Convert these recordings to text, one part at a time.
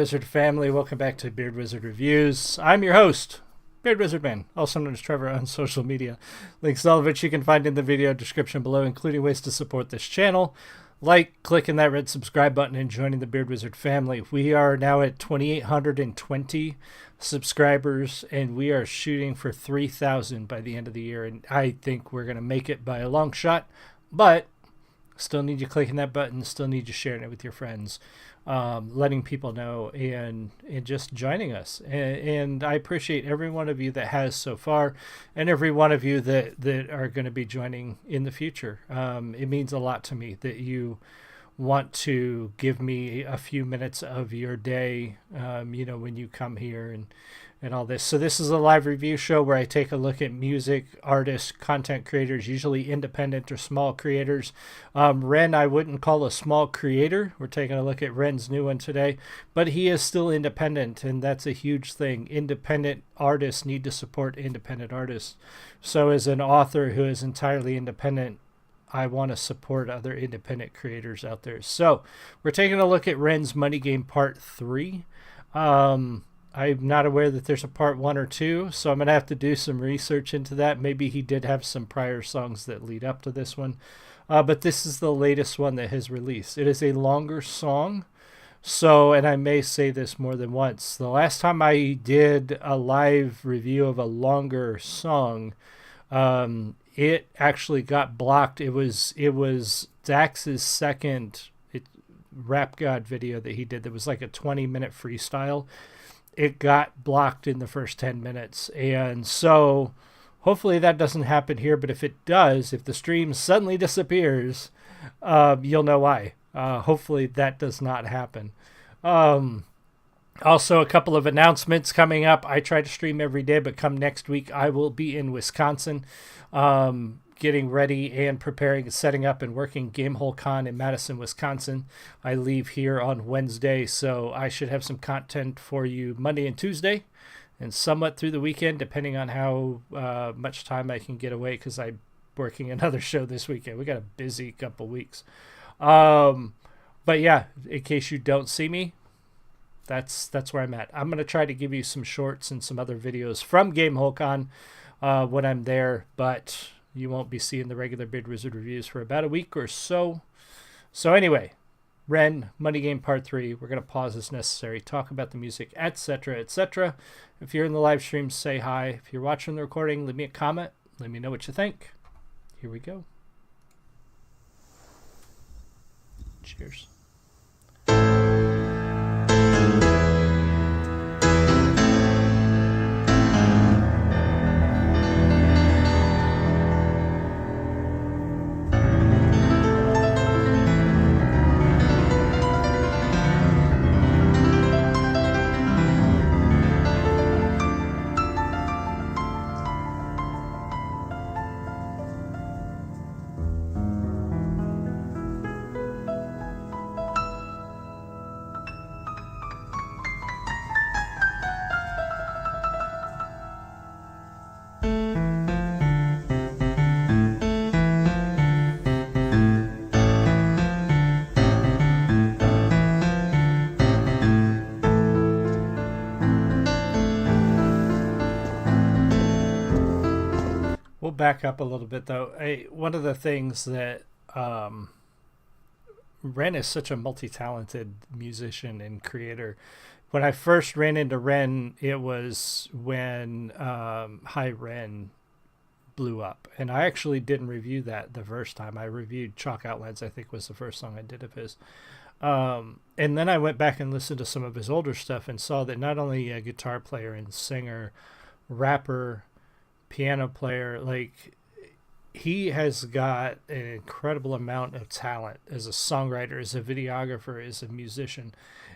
Wizard family. Welcome back to Beard Wizard Reviews. I'm your host, Beard Wizard Man, also known as Trevor on social media. Links to all of which you can find in the video description below, including ways to support this channel. Like, clicking that red subscribe button, and joining the Beard Wizard family. We are now at 2,820 subscribers, and we are shooting for 3,000 by the end of the year. And I think we're going to make it by a long shot, but still need you clicking that button, still need you sharing it with your friends, letting people know, and just joining us. And I appreciate every one of you that has so far, and every one of you that are going to be joining in the future. It means a lot to me that you want to give me a few minutes of your day, when you come here and all this. So this is a live review show where I take a look at music, artists, content creators, usually independent or small creators. Ren, I wouldn't call a small creator. We're taking a look at Ren's new one today, but he is still independent, and that's a huge thing. Independent artists need to support independent artists. So as an author who is entirely independent, I want to support other independent creators out there. So we're taking a look at Ren's Money Game Part 3. I'm not aware that there's a part 1 or 2, so I'm going to have to do some research into that. Maybe he did have some prior songs that lead up to this one. But this is the latest one that has released. It is a longer song. So, and I may say this more than once, the last time I did a live review of a longer song, it actually got blocked. It was Dax's second Rap God video that he did that was like a 20-minute freestyle. It got blocked in the first 10 minutes. And so hopefully that doesn't happen here. But if it does, if the stream suddenly disappears, you'll know why. Hopefully that does not happen. Also, a couple of announcements coming up. I try to stream every day, but come next week, I will be in Wisconsin, getting ready and preparing, setting up and working Gamehole Con in Madison, Wisconsin. I leave here on Wednesday, so I should have some content for you Monday and Tuesday, and somewhat through the weekend, depending on how much time I can get away, because I'm working another show this weekend. We got a busy couple weeks. But yeah, in case you don't see me, that's where I'm at. I'm going to try to give you some shorts and some other videos from Gamehole Con when I'm there, but you won't be seeing the regular Beard Wizard reviews for about a week or so. So anyway, Ren, Money Game Part 3. We're going to pause as necessary, talk about the music, etc., etc. If you're in the live stream, say hi. If you're watching the recording, leave me a comment. Let me know what you think. Here we go. Cheers. We'll back up a little bit, though. One of the things that Ren is such a multi-talented musician and creator. When I first ran into Ren, it was when High Ren blew up. And I actually didn't review that the first time. I reviewed Chalk Outlines, I think was the first song I did of his. And then I went back and listened to some of his older stuff and saw that not only a guitar player and singer, rapper, piano player, like he has got an incredible amount of talent as a songwriter, as a videographer, as a musician,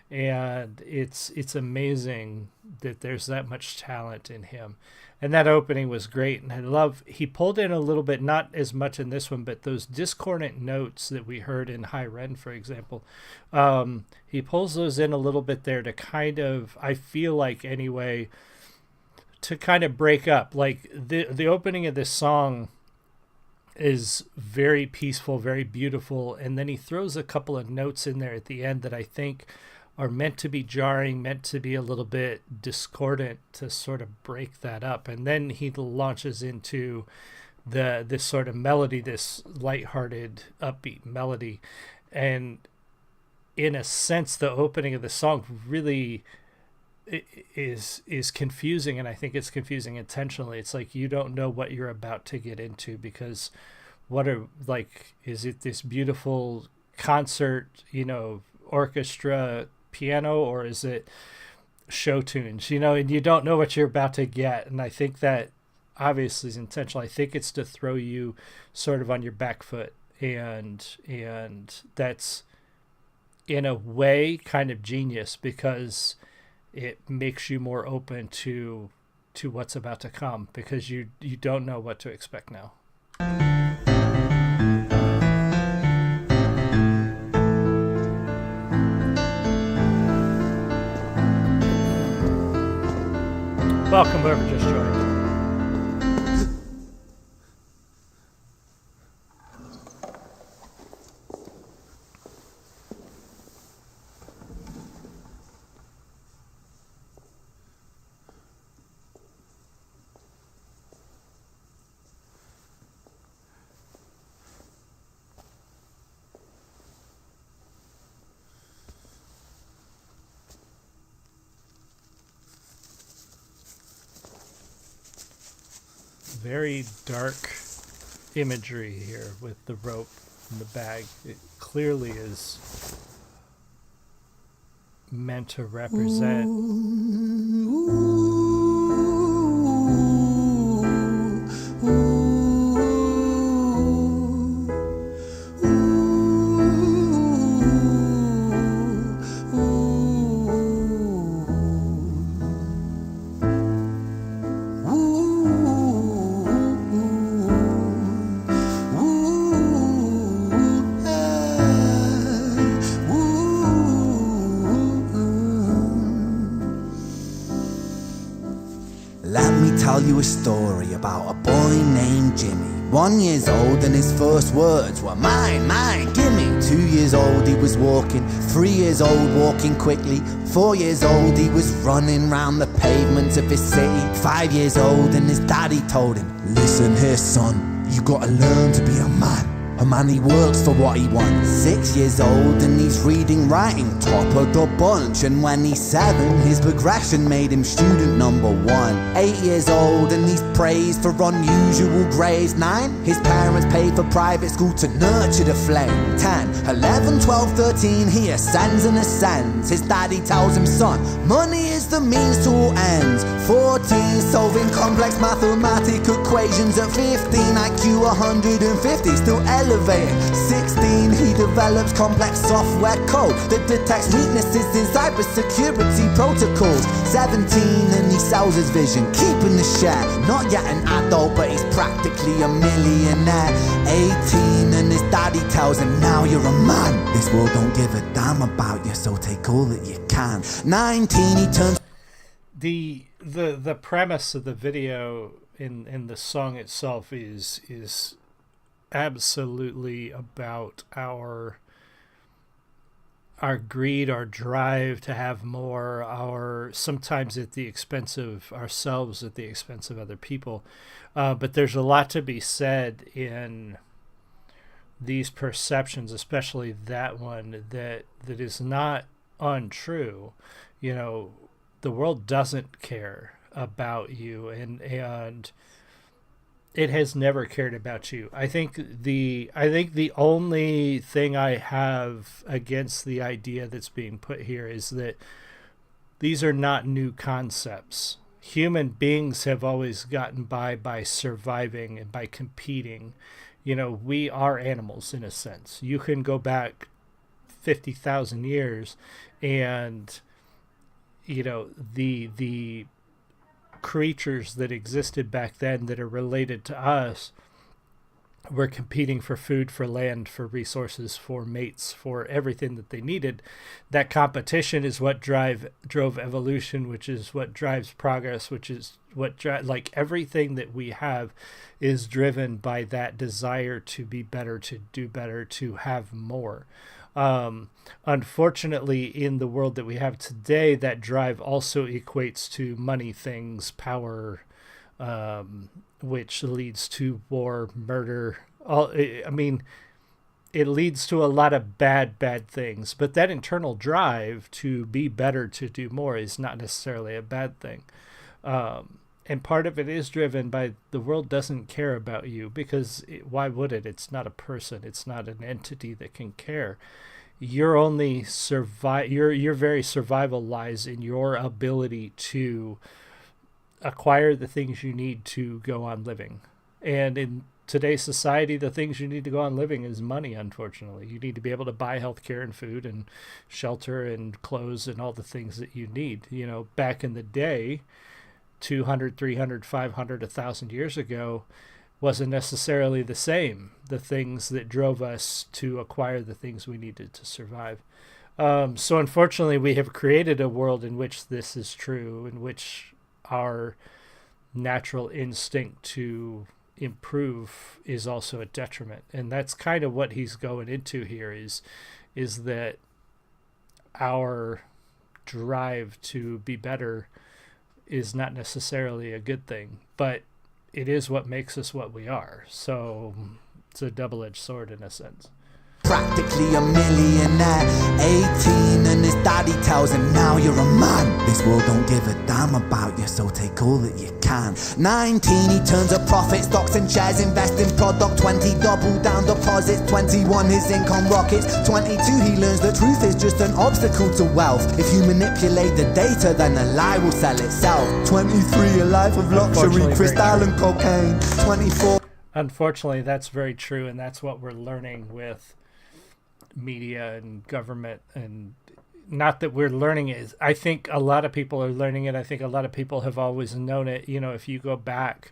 and it's amazing that there's that much talent in him. And that opening was great, and I love he pulled in a little bit, not as much in this one, but those discordant notes that we heard in High Ren, for example, he pulls those in a little bit there to kind of, I feel like anyway, to kind of break up. Like the opening of this song is very peaceful, very beautiful, and then he throws a couple of notes in there at the end that I think are meant to be jarring, meant to be a little bit discordant to sort of break that up. And then he launches into this sort of melody, this lighthearted, upbeat melody. And in a sense, the opening of the song really is confusing, and I think it's confusing intentionally. It's like you don't know what you're about to get into, because is it this beautiful concert, orchestra piano, or is it show tunes, and you don't know what you're about to get. And I think that obviously is intentional. I think it's to throw you sort of on your back foot, and that's in a way kind of genius, because it makes you more open to what's about to come, because you don't know what to expect now. Welcome, whoever just joined. Very dark imagery here with the rope and the bag. It clearly is meant to represent you a story about a boy named Jimmy. 1 year old and his first words were mine, mine, gimme. 2 years old he was walking, 3 years old walking quickly. 4 years old he was running round the pavements of his city. 5 years old and his daddy told him, listen here son, you gotta learn to be a man. A man, he works for what he wants. 6 years old and he's reading, writing, top of the bunch. And when he's 7, his progression made him student number 1. 8 years old and he's praised for unusual grades. 9, his parents paid for private school to nurture the flame. 10, 11, 12, 13, he ascends and ascends. His daddy tells him, son, money is the means to all ends. 14, solving complex mathematical equations. At 15, IQ 150, still elevating. 16, he develops complex software code that detects weaknesses in cybersecurity protocols. 17, and he sells his vision, keeping the share. Not yet an adult, but he's practically a millionaire. 18, and his daddy tells him, now you're a man. This world don't give a damn about you, so take all that you can. 19, he turns... The premise of the video in the song itself is absolutely about our greed, our drive to have more, our sometimes at the expense of ourselves, at the expense of other people. But there's a lot to be said in these perceptions, especially that one, that is not untrue. The world doesn't care about you, and it has never cared about you. I think the only thing I have against the idea that's being put here is that these are not new concepts. Human beings have always gotten by surviving and by competing. We are animals in a sense. You can go back 50,000 years and the creatures that existed back then that are related to us were competing for food, for land, for resources, for mates, for everything that they needed. That competition is what drove evolution, which is what drives progress, which is what everything that we have is driven by that desire to be better, to do better, to have more. Unfortunately, in the world that we have today, that drive also equates to money, things, power, which leads to war, murder. It leads to a lot of bad things. But that internal drive to be better, to do more, is not necessarily a bad thing. And part of it is driven by the world doesn't care about you, because why would it? It's not a person. It's not an entity that can care. Your only your very survival lies in your ability to acquire the things you need to go on living. And in today's society, the things you need to go on living is money, unfortunately. You need to be able to buy healthcare and food and shelter and clothes and all the things that you need. Back in the day, 200, 300, 500, 1,000 years ago, wasn't necessarily the same. The things that drove us to acquire the things we needed to survive. So unfortunately, we have created a world in which this is true, in which our natural instinct to improve is also a detriment. And that's kind of what he's going into here, is that our drive to be better is not necessarily a good thing, but it is what makes us what we are. So it's a double-edged sword in a sense. Practically a millionaire, 18, and his daddy tells him, now you're a man. This world don't give a damn about you, so take all that you can. 19, he turns a profit, stocks and shares, invest in product. 20, double down deposits. 21, his income rockets. 22, he learns the truth is just an obstacle to wealth. If you manipulate the data, then a lie will sell itself. 23, a life of luxury, crystal and cocaine. 24. Unfortunately, that's very true, and that's what we're learning with media and government. And not that we're learning it, I think a lot of people are learning it. I think a lot of people have always known it. If you go back,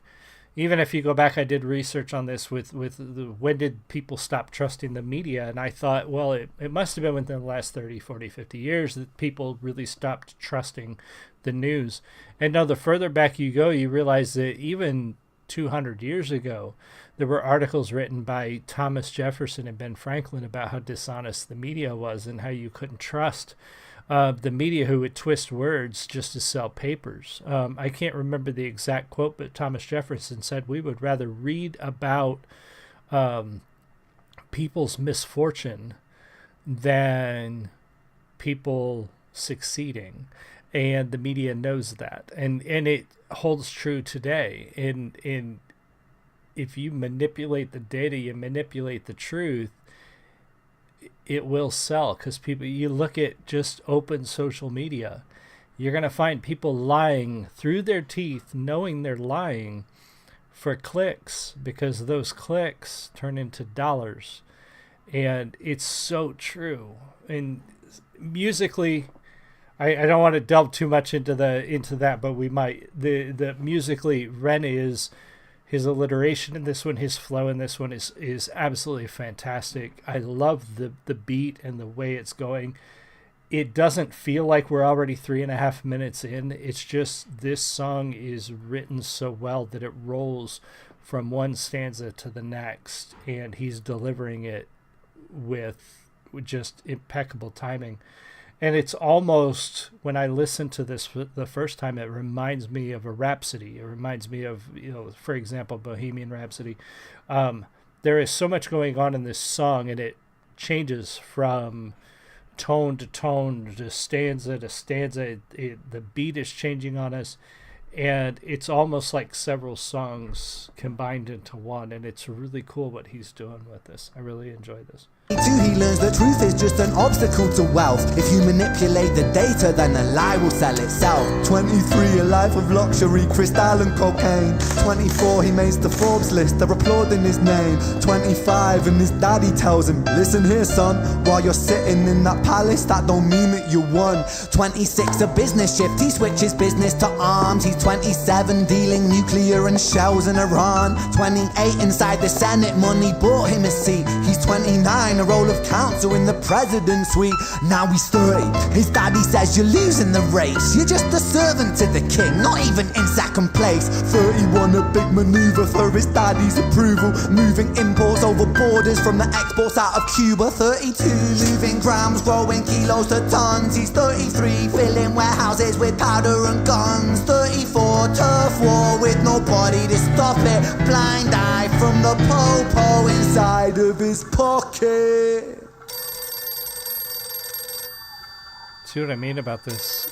I did research on this with when did people stop trusting the media, and I thought, well, it must have been within the last 30, 40, 50 years that people really stopped trusting the news. And now the further back you go, you realize that even 200 years ago, there were articles written by Thomas Jefferson and Ben Franklin about how dishonest the media was and how you couldn't trust the media, who would twist words just to sell papers. I can't remember the exact quote, but Thomas Jefferson said, we would rather read about people's misfortune than people succeeding. And the media knows that. And it holds true today. In if you manipulate the data, you manipulate the truth, it will sell. Because you look at just open social media, you're going to find people lying through their teeth, knowing they're lying for clicks, because those clicks turn into dollars. And it's so true. And musically, I don't want to delve too much into that, but we might. The musically, Ren is, his alliteration in this one, his flow in this one is absolutely fantastic. I love the beat and the way it's going. It doesn't feel like we're already 3.5 minutes in. It's just this song is written so well that it rolls from one stanza to the next, and he's delivering it with just impeccable timing. And it's almost, when I listen to this for the first time, it reminds me of a Rhapsody. It reminds me of, for example, Bohemian Rhapsody. There is so much going on in this song, and it changes from tone to tone, to stanza to stanza. The beat is changing on us, and it's almost like several songs combined into one, and it's really cool what he's doing with this. I really enjoy this. He learns the truth is just an obstacle to wealth. If you manipulate the data, then a lie will sell itself. 23, a life of luxury, crystal and cocaine. 24, he makes the Forbes list, they're applauding his name. 25, and his daddy tells him, listen here son, while you're sitting in that palace, that don't mean that you won. 26, a business shift, he switches business to arms. He's 27, dealing nuclear and shells in Iran. 28, inside the Senate, money bought him a seat. He's 29, a role of counsel in the president's suite. Now he's 30, his daddy says you're losing the race. You're just a servant to the king, not even in second place. 31, a big maneuver for his daddy's approval, moving imports over borders from the exports out of Cuba. 32, moving grams, growing kilos to tons. He's 33, filling warehouses with powder and guns. 34, turf war with nobody to stop it. Blind eye from the po-po inside of his pocket. See what I mean about this?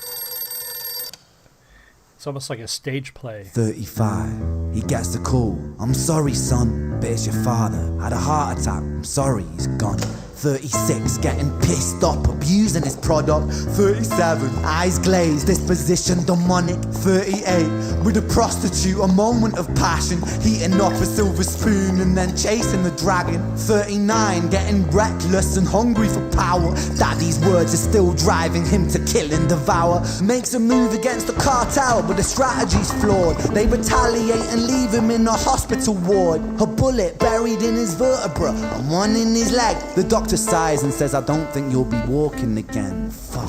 It's almost like a stage play. 35, he gets the call. I'm sorry, son, but it's your father. Had a heart attack, I'm sorry, he's gone. 36, getting pissed up, abusing his product. 37, eyes glazed, disposition demonic. 38, with a prostitute, a moment of passion, heating up a silver spoon and then chasing the dragon. 39, getting reckless and hungry for power. Daddy's words are still driving him to kill and devour. Makes a move against the cartel, but the strategy's flawed. They retaliate and leave him in a hospital ward. A bullet buried in his vertebra and one in his leg. The doctor sighs and says, I don't think you'll be walking again. Fuck.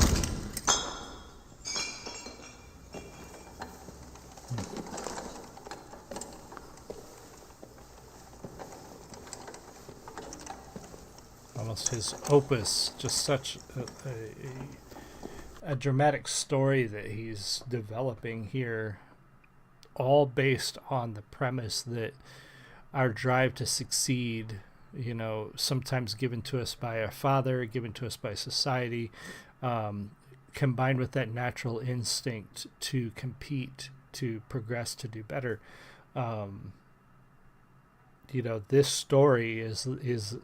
Almost his opus, just such a dramatic story that he's developing here, all based on the premise that our drive to succeed, you know, sometimes given to us by our father, given to us by society, combined with that natural instinct to compete, to progress, to do better. You know, this story is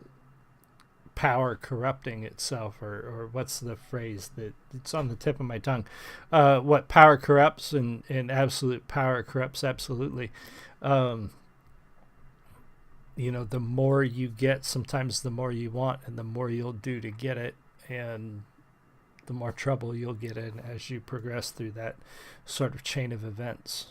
power corrupting itself, or what's the phrase that it's on the tip of my tongue? What power corrupts, and absolute power corrupts absolutely. You know, the more you get, sometimes the more you want, and the more you'll do to get it, and the more trouble you'll get in as you progress through that sort of chain of events.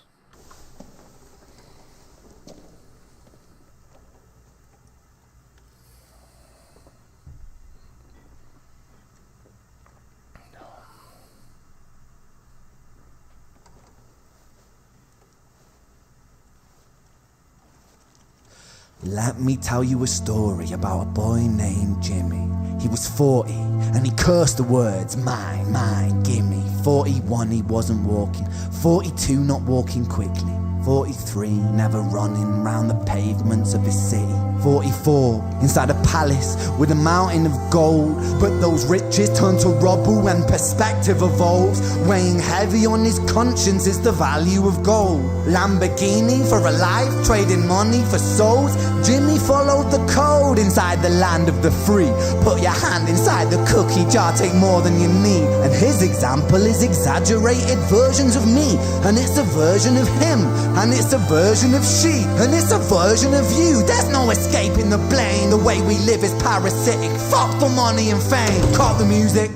Let me tell you a story about a boy named Jimmy. He was 40 and he cursed the words, mine, mine, gimme. 41, he wasn't walking. 42, not walking quickly. 43, never running round the pavements of his city. 44, inside a palace with a mountain of gold. But those riches turn to rubble and perspective evolves. Weighing heavy on his conscience is the value of gold. Lamborghini for a life, trading money for souls. Jimmy followed the code inside the land of the free. Put your hand inside the cookie jar, take more than you need. And his example is exaggerated versions of me. And it's a version of him. And it's a version of she. And it's a version of you. There's no escaping the blame. The way we live is parasitic. Fuck for money and fame. Cut the music.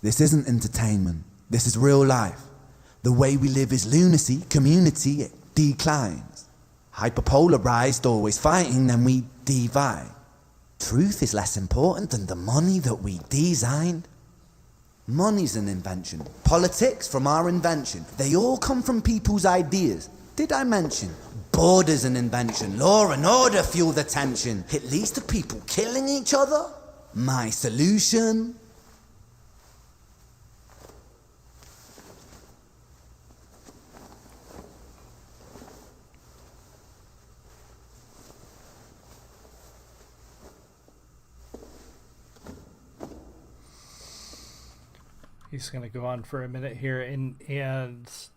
This isn't entertainment. This is real life. The way we live is lunacy. Community, it declines. Hyperpolarized, always fighting, then we divide. Truth is less important than the money that we designed. Money's an invention. Politics from our invention. They all come from people's ideas. Did I mention? Border's an invention. Law and order fuel the tension. It leads to people killing each other. My solution? He's going to go on for a minute here, and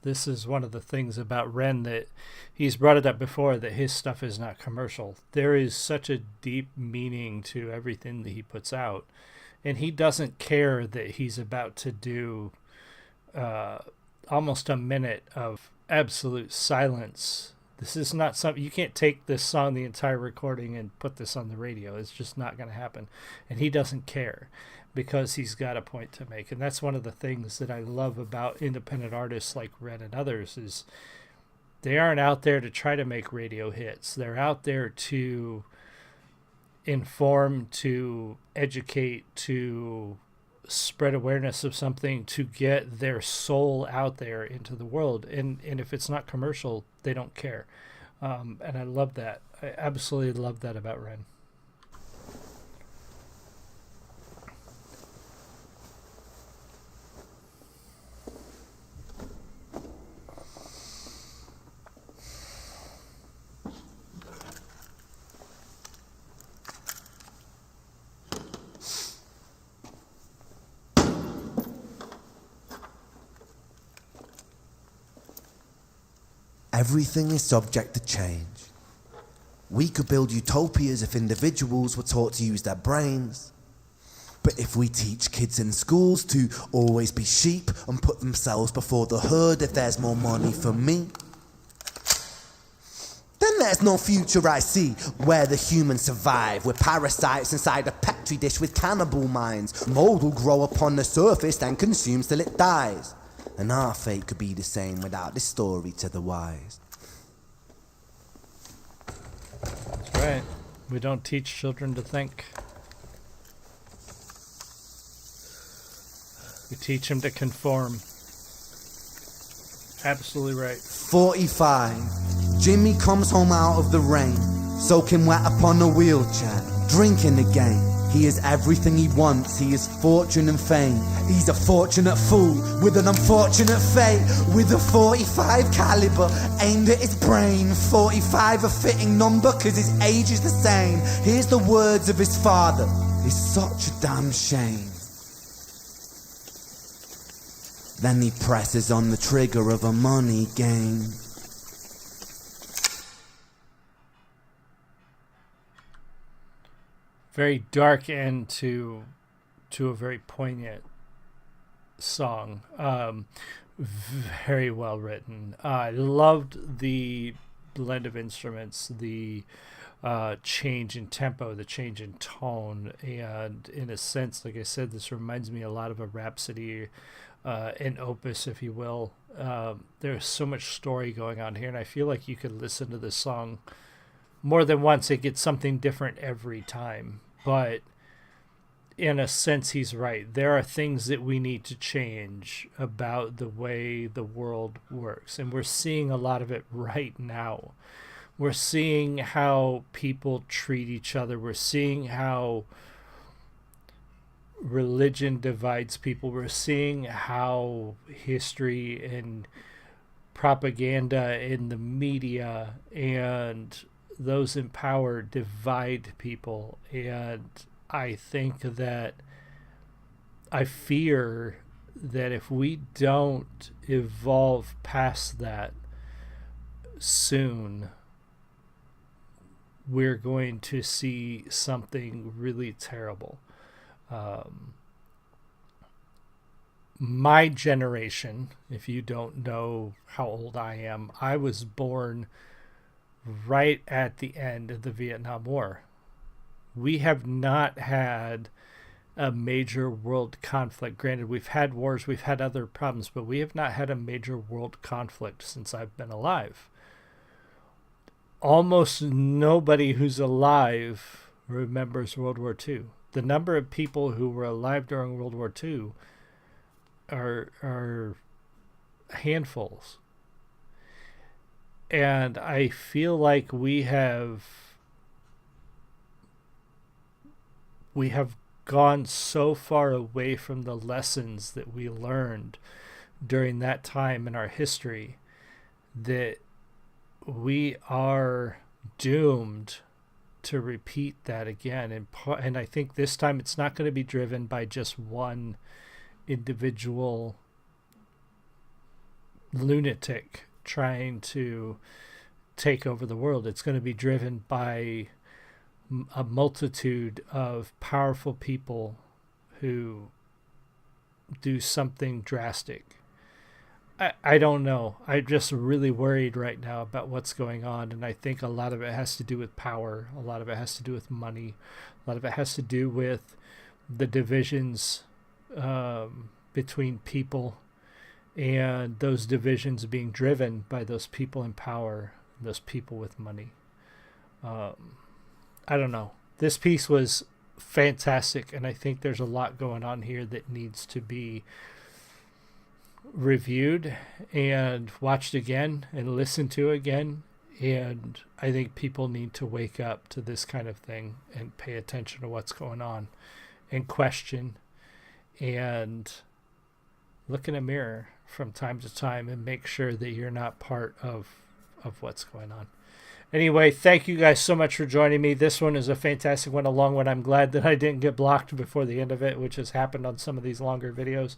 this is one of the things about Ren that he's brought it up before, that his stuff is not commercial. There is such a deep meaning to everything that he puts out, and he doesn't care that he's about to do almost a minute of absolute silence This is not something, you can't take this song, the entire recording, and put this on the radio. It's just not going to happen. And he doesn't care because he's got a point to make. And that's one of the things that I love about independent artists like Ren and others is they aren't out there to try to make radio hits. They're out there to inform, to educate, to spread awareness of something, to get their soul out there into the world. And if it's not commercial, they don't care. And I love that. I absolutely love that about Ren. Everything is subject to change. We could build utopias if individuals were taught to use their brains. But if we teach kids in schools to always be sheep and put themselves before the herd if there's more money for me, then there's no future I see where the humans survive. We're parasites inside a petri dish with cannibal minds. Mold will grow upon the surface and consume till it dies. And our fate could be the same without this story to the wise. That's right. We don't teach children to think. We teach them to conform. Absolutely right. 45. Jimmy comes home out of the rain, soaking wet upon a wheelchair, drinking again. He is everything he wants, he is fortune and fame. He's a fortunate fool with an unfortunate fate. With a 45 caliber aimed at his brain. 45 a fitting number cause his age is the same. Here's the words of his father, it's such a damn shame. Then he presses on the trigger of a money game. Very dark end to a very poignant song. Very well written. I loved the blend of instruments, the change in tempo, the change in tone, and in a sense, like I said, this reminds me a lot of a Rhapsody, an opus, if you will. There's so much story going on here, and I feel like you could listen to this song more than once. It gets something different every time. But in a sense, he's right. There are things that we need to change about the way the world works. And we're seeing a lot of it right now. We're seeing how people treat each other. We're seeing how religion divides people. We're seeing how history and propaganda in the media and those in power divide people. And I think that I fear that if we don't evolve past that soon, we're going to see something really terrible. My generation, if you don't know how old I am, I was born right at the end of the Vietnam War. We have not had a major world conflict. Granted, we've had wars, we've had other problems, but we have not had a major world conflict since I've been alive. Almost nobody who's alive remembers World War II. The number of people who were alive during World War II are handfuls. And I feel like we have gone so far away from the lessons that we learned during that time in our history that we are doomed to repeat that again. And I think this time it's not going to be driven by just one individual lunatic trying to take over the world. It's going to be driven by a multitude of powerful people who do something drastic. I don't know. I'm just really worried right now about what's going on. And I think a lot of it has to do with power. A lot of it has to do with money. A lot of it has to do with the divisions between people, and those divisions being driven by those people in power, those people with money. I don't know. This piece was fantastic, and I think there's a lot going on here that needs to be reviewed and watched again and listened to again. And I think people need to wake up to this kind of thing and pay attention to what's going on and question and look in a mirror from time to time and make sure that you're not part of what's going on. Anyway, thank you guys so much for joining me. This one is a fantastic one, a long one. I'm glad that I didn't get blocked before the end of it, which has happened on some of these longer videos.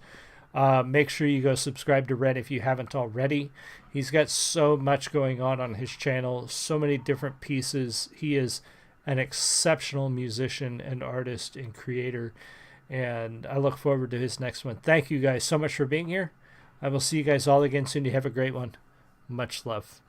Make sure you go subscribe to Red if you haven't already. He's got so much going on his channel, so many different pieces. He is an exceptional musician and artist and creator, and I look forward to his next one. Thank you guys so much for being here. I will see you guys all again soon. You have a great one. Much love.